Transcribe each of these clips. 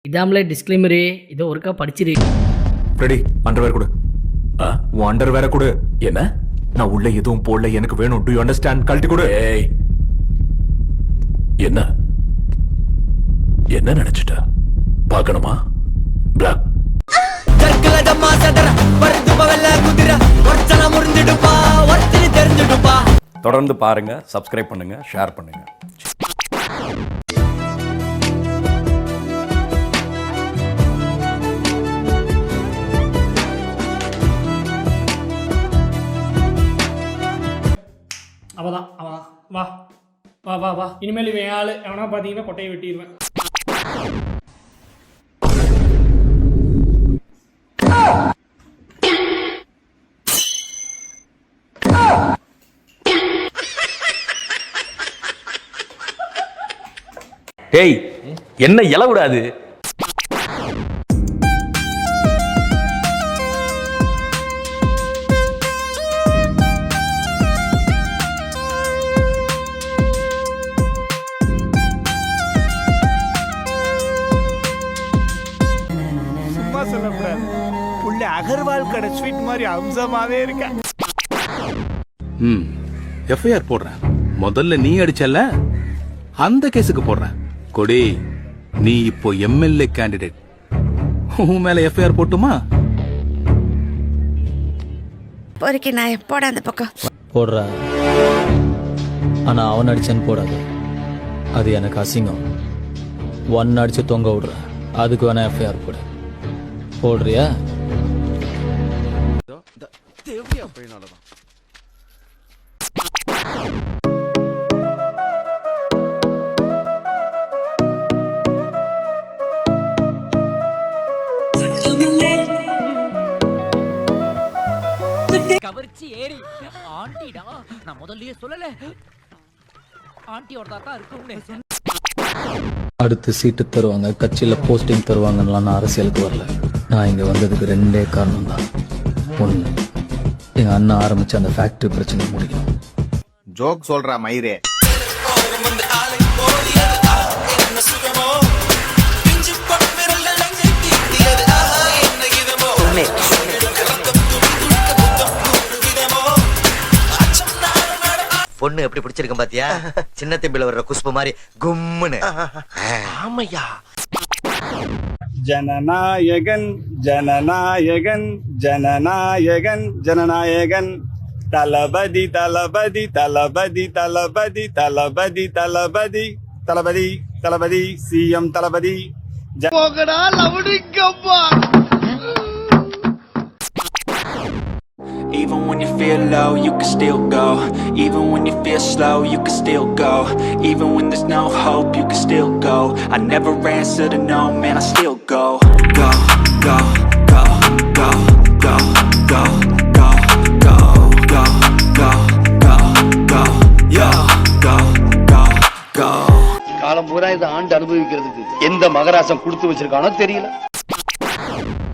இதாமல disclaimer இதோ ஒருக்கா படிச்சிரு. Ready, underwear கொடு. உன் அண்டர்வேரை கொடு. என்ன? நான் உள்ள எதுவும் போடல, எனக்கு வேணும். To you understand? கழட்டி கொடு. ஏய், என்ன என்ன நினைச்சிட்ட? பார்க்கணுமா? பிளாக் தொடர்ந்து பாருங்க, சப்ஸ்கிரைப் பண்ணுங்க, ஷேர் பண்ணுங்க. அவதான் வா வா வா வா. இனிமேல் இவன் ஆள் எவனா பார்த்தீங்கன்னா கொட்டையை வெட்டிடுவேன். டேய், என்ன இலவிடாது? சும்மா சொல்லக்கூடாது. புள்ள அகர்வால் கடை ஸ்வீட் மாதிரி அம்சமாவே இருக்க. எஃப்ஐஆர் போடுறேன். முதல்ல நீ அடிச்சல, அந்த கேஸுக்கு போடுறேன். கொடி, நீ இப்போ எம்எல்ஏ கேண்டிடேட். உன் மேல எஃப்ஐஆர் போட்டுமா? பொறுக்கி நான் எப்போட அந்த பக்கம் போடுற. ஆனா அவன் அடிச்சேன்னு போடாது, அது எனக்கு அசிங்கம். ஒன் அடிச்சு தொங்க விடுற, அதுக்கு வேணா எஃப்ஐஆர் போடு. போடுறியா? கவர்ச்சி ஏறி ஆண்டிடா, நான் முதல்லயே சொல்லல ஆண்டியோட தான் இருக்கும்னு. அடுத்து சீட்டு தருவாங்க, கட்சியில போஸ்டிங் தருவாங்கலாம். நான் அரசியலுக்கு வரல. நான் இங்க வந்ததுக்கு ரெண்டே காரணம் தான். ஒண்ணு, எங்க அண்ணன் ஆரம்பிச்ச அந்த ஃபேக்டரி பிரச்சனை முடியும். ஜோக் சொல்றா மயிரே. பொண்ணு எப்படி பிடிச்சிருக்கேன் பாத்தியா? சின்ன தம்பில வர்ற குஷ்பு மாதிரி கும்முன்னு. ஆமையா. Jananayagan Jananayagan Jananayagan Jananayagan Thalapathy Thalapathy Thalapathy Thalapathy Thalapathy Thalapathy Thalapathy Thalapathy CM Thalapathy. Even when you feel low, you can still go. Even when you feel slow, you can still go. Even when there's no hope, you can still go. I never answer to no, man, I still go. Go, go, go, go, go, go, go, go, go, go, go, go, yo, go, go, go. காலம் பூரா இதை ஆண்டு அனுபவிக்கிறதுக்கு எந்த மகராசம் கொடுத்து வச்சிருக்கானோ தெரியல.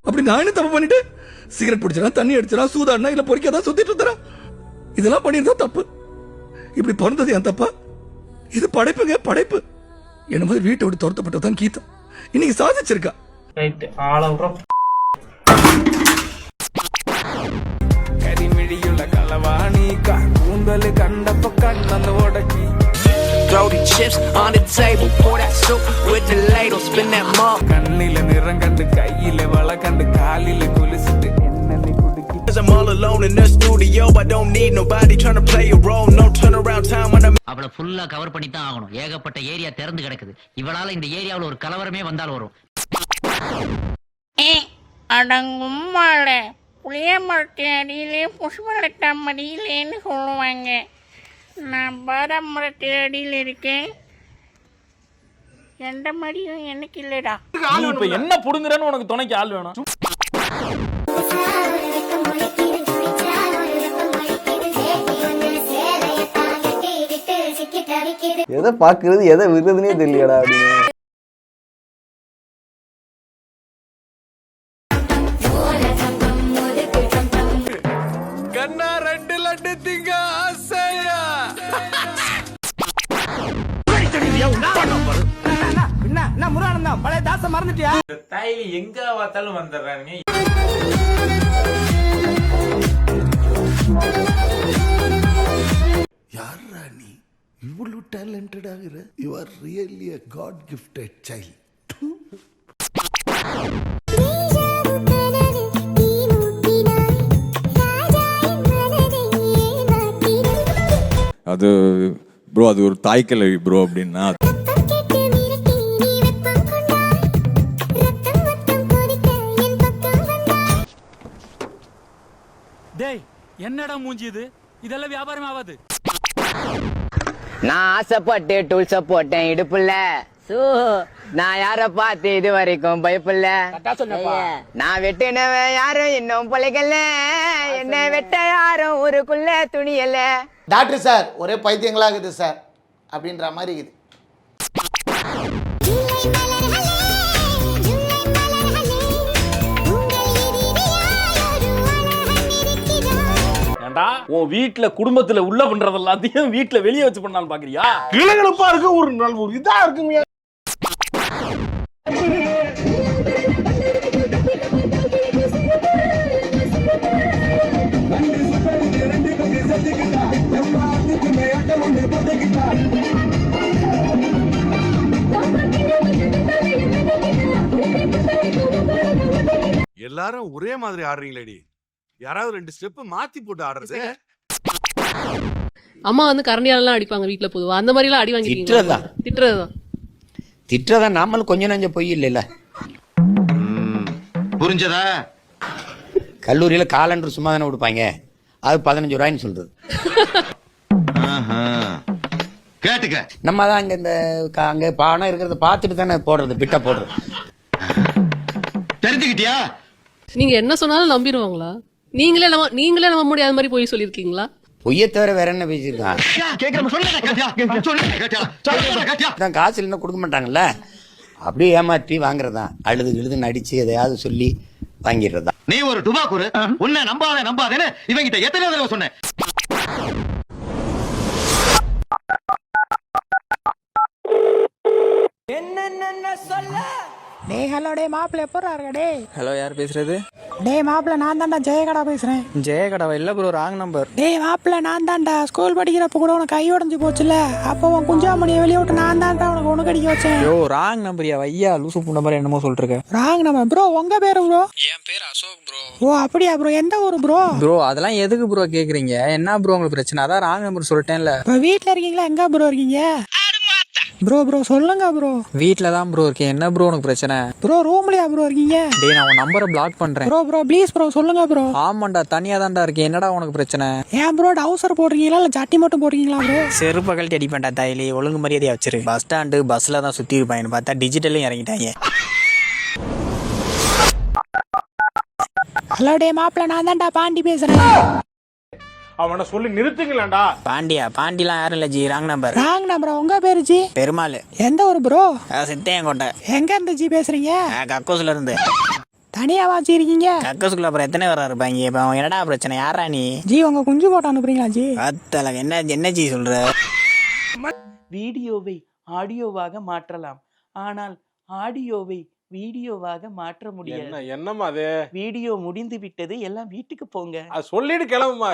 அப்படி நான் என்ன தப்பு பண்ணிட்டு? சிகரெட் பிடிச்சா, தண்ணி அடிச்சா, சூதாடினா, இல்ல பொறிக்காதான் சுத்திட்டு இருக்கிறா. இதெல்லாம் பண்ணிருந்தா தப்பு. இப்படி பிறந்தது என் தப்பா? இது படைப்புங்க, படைப்பு. என்ன மாதிரி வீட்டை விட்டு துரத்தப்பட்டதான் கீதா இன்னைக்கு சாதிச்சிருக்கா. கரிமிழியுள்ள கலவாணி கூந்தல் கண்டப்ப கண்ணந்த உடக்கி. Throw the chips on the table, pour that soup with the ladle, spin that mug. கண்ணில நிறங்கண்டு கையில வளகண்டு காலில குளிச்சிட்டு என்னை குடிக்கி. I'm all alone in the studio, I don't need nobody trying to play a role. No turn around time when I'm அவளை ஃபுல்லா cover பண்ணி தான் ஆகணும். ஏகப்பட்ட ஏரியா திறந்து கிடக்குது. இவளால இந்த ஏரியாவில் ஒரு கலவரமே வந்தால் வரும். அடங்கும் மாலை புளிய மரத்து அடியிலே புஷ்பலட்டா மடியிலேன்னு சொல்லுவாங்க. நான் பாரம்பரத்து அடியில் இருக்கேன். எந்த மடியும் எனக்கு இல்லடா. இப்ப என்ன புடுங்குறன்னு உனக்கு துணைக்கு ஆள் வேணும். எதை பாக்குறது எதை விடுறதுனே தெரியலடா அப்படின்னு. கண்ணா ரெண்டு லட்டு திங்க ஆசையா. என்ன முருகானந்தம் பழைய தாச மறந்துட்டியா? தாயிலி எங்க பார்த்தாலும் வந்துடுறாங்க. யாரா நீ இவ்வளவு டேலண்டட் ஆகுற? You are really a god gifted child. அது ப்ரோ அது ஒரு தாய் கிழவி ப்ரோ அப்படின்னா டேய் என்னடா மூஞ்சி இது? இதெல்லாம் வியாபாரம் ஆகாது. நான் ஆசைப்பட்டு டூல்ஸ போட்டேன் இடுப்புல. நான் யார பார்த்து இது வரைக்கும் பயப்புல. நான் வெட்டினவன் யாரும் இன்னும் பொழைக்கல. என்ன வெட்ட யாரும் ஊருக்குள்ள துணியல. டாக்டர் சார் ஒரே பைத்தியங்களாகுது சார் அப்படின்ற மாதிரி இருக்குது. ஏண்டா உன் வீட்டுல குடும்பத்துல உள்ள பண்றது எல்லாத்தையும் வீட்டுல வெளியே வச்சு பண்ணாலும் பாக்குறியா? கிளகிழப்பா இருக்கு ஒரு நாள் ஒரு இதா இருக்குங்க. எல்லாரும் ஒரே மாதிரி ஆடுறீங்களேடி. யாராவது 2 ஸ்டெப் மாத்தி போட்டு ஆடுறது. அம்மா வந்து கரண்டியாலாம் அடிப்பாங்க வீட்டுல பொதுவா. அந்த மாதிரி எல்லாம் அடி வாங்கிருக்கீங்களா? திட்டுறதுதான். திட்டுறதான் நாமளும் கொஞ்சம் நஞ்சம் பொய் இல்லைல்ல. புரிஞ்சதா? கல்லூரியில காலண்டர் சும்மா தானே கொடுப்பாங்க. அது 15 ரூபாய்ன்னு சொல்றது. கேட்டுக்க. நம்ம தான் அங்க பானம் இருக்கிறத பார்த்துட்டு தானே போடுறது, பிட்ட போடுறது. தெரிஞ்சுக்கிட்டியா? நீங்க என்ன சொன்னாலும் நம்பிடுவாங்களா? நீங்களே நம்ப முடியாத மாதிரி போய் சொல்லிருக்கீங்களா? பொய்ய தவிர வேற என்ன பேசியிருக்கான்? காசு இல்லைன்னா கொடுக்க மாட்டாங்கல்ல, அப்படியே ஏமாற்றி வாங்குறதான். அழுது எழுதுன்னு அடிச்சு எதையாவது சொல்லி வாங்கிடுறதா. நீ ஒரு டுபாக்கூரு. உன்னை நம்பாதேன்னு இவங்கிட்ட எத்தனை தடவை சொன்னேன். என்னென்ன சொல்ல? டேய் ஹலோ டேய் மாப்பிள்ள எப்பறா இருக்க டேய்? ஹலோ, யார் பேசுறது? டேய் மாப்பிள்ள நான் தான்டா ஜெயகடா பேசுறேன். ஜெயகடாவா? இல்ல ப்ரோ, ராங் நம்பர். டேய் மாப்பிள்ள நான் தான்டா ஸ்கூல் படிக்கிறப்ப கூட உனக்கு கை உடைஞ்சு போச்சுல, அப்போ உன் குஞ்சாமணியை வெளியே விட்டு நான் தான்டா உனக்கு ஒண்ணு கடிக்க வச்சேன். யோ, ராங் நம்பரியா? ஐயா லூசு புண்ட மாதிரி என்னமோ சொல்லிருக்க. Wrong number bro. உங்க பேரு ப்ரோ? என் பேர் அசோக் ப்ரோ. ஓ அப்படியா ப்ரோ? எந்த ஊரு ப்ரோ? ப்ரோ அதெல்லாம் எதுக்கு ப்ரோ கேக்குறீங்க? என்ன ப்ரோ உங்களுக்கு பிரச்சனை? அதான் ராங் நம்பர் சொல்லிட்டேன்ல. இப்போ வீட்ல இருக்கீங்களா? எங்க ப்ரோ இருக்கீங்க? ப்ரோ சொல்லுங்க ப்ரோ. வீட்ல தான் ப்ரோ இருக்கேன். என்ன ப்ரோ உனக்கு பிரச்சனை? ப்ரோ ரூம்லயா ப்ரோ இருக்கீங்க? டேய் நான் உன் நம்பரை பிளாக் பண்றேன். ப்ரோ ப்ளீஸ் ப்ரோ சொல்லுங்க ப்ரோ. ஆமாண்டா, தனியா தான்டா இருக்கேன். என்னடா உனக்கு பிரச்சனை? ஏன் ப்ரோ டவுசர் போடுறீங்களா இல்ல ஜட்டி மட்டும் போடுறீங்களா ப்ரோ? செருப்பு கழட்டி அடிப்பேன்டா தாயிலி. ஒழுங்கு மரியாதையா வச்சிரு. பஸ் ஸ்டாண்டு பஸ்ல தான் சுத்தி இருப்பாங்க, பார்த்தா டிஜிட்டலும் இறங்கிட்டாங்க. ஹலோ டே மாப்பிள்ள நான் தான்டா பாண்டி பேசுறேன். அவனை சொல்லி நிறுத்துங்களேன்டா. பாண்டியா? பாண்டிலாம் யாரும் இல்ல G, wrong number. Wrong number. உங்க பேரு ஜி? பெருமாள். எந்த ஊர் ப்ரோ? சித்தையங்கோட்டை. எங்க இருந்து ஜி பேசுறீங்க? கக்கோஸ்ல இருந்து. தனியா வாச்சி இருக்கீங்க? கக்கோஸ்குள்ள அப்புறம் எத்தனை பேரா இருப்பாங்க? இப்ப அவன் என்னடா பிரச்சனை? யாரா நீ? ஜி உங்க குஞ்சு போட்டோ அனுப்புறீங்களா ஜி? அத்தல என்ன ஜி சொல்ற? வீடியோவை ஆடியோவாக மாற்றலாம், ஆனால் ஆடியோவை வீடியோவாக மாற்ற முடியாது. என்னம்மா அது? வீடியோ முடிந்து விட்டது, எல்லாம் வீட்டுக்கு போங்க. சொல்லிட்டு கிளம்புமா.